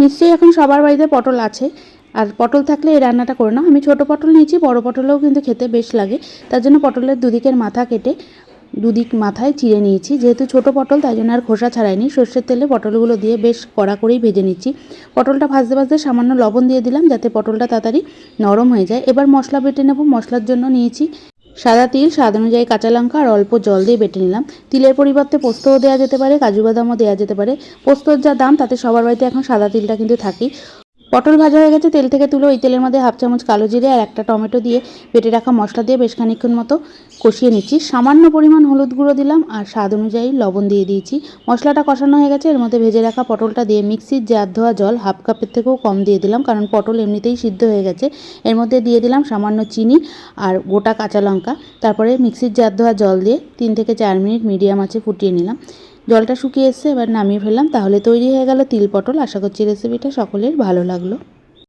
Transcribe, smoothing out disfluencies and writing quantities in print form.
নিশ্চয়ই এখন সবার বাড়িতে পটল আছে, আর পটল থাকলে এই রান্নাটা করে নাও। আমি ছোটো পটল নিয়েছি, বড় পটলেও কিন্তু খেতে বেশ লাগে। তার জন্য পটলের দুদিকের মাথা কেটে দুদিক মাথায় চিড়ে নিয়েছি। যেহেতু ছোটো পটল তাই জন্য আর খোসা ছাড়াইনি। সর্ষের তেলে পটলগুলো দিয়ে বেশ কড়া করেই ভেজে নিচ্ছি। পটলটা ভাজতে ভাজতে সামান্য লবণ দিয়ে দিলাম যাতে পটলটা তাড়াতাড়ি নরম হয়ে যায়। এবার মশলা বেটে নেব। মশলার জন্য নিয়েছি সাদা তিল, স্বাদ অনুযায়ী কাঁচা লঙ্কা আর অল্প জল দিয়ে বেটে নিলাম। তিলের পরিবর্তে পোস্তও দেওয়া যেতে পারে, কাজু বাদামও দেওয়া যেতে পারে। পোস্তর যা দাম তাতে সবার বাড়িতে এখন সাদা তিলটা কিন্তু থাকেই। পটল ভাজা হয়ে গেছে, তেল থেকে তুলে ওই তেলের মধ্যে হাফ চামচ কালো জিরে আর একটা টমেটো দিয়ে বেটে রাখা মশলা দিয়ে বেশ খানিকক্ষণ মতো কষিয়ে নিচ্ছি। সামান্য পরিমাণ হলুদ গুঁড়ো দিলাম আর স্বাদ অনুযায়ী লবণ দিয়ে দিয়েছি। মশলাটা কষানো হয়ে গেছে, এর মধ্যে ভেজে রাখা পটলটা দিয়ে মিক্সির জার ধোয়া জল হাফ কাপের থেকেও কম দিয়ে দিলাম, কারণ পটল এমনিতেই সিদ্ধ হয়ে গেছে। এর মধ্যে দিয়ে দিলাম সামান্য চিনি আর গোটা কাঁচা লঙ্কা। তারপরে মিক্সির জার ধোয়া জল দিয়ে 3 থেকে 4 মিনিট মিডিয়াম আঁচে ফুটিয়ে নিলাম। জলটা শুকিয়ে এসছে, এবার নামিয়ে ফেললাম। তাহলে তৈরি হয়ে গেল তিল পটল। আশা করছি রেসিপিটা সকলের ভালো লাগলো।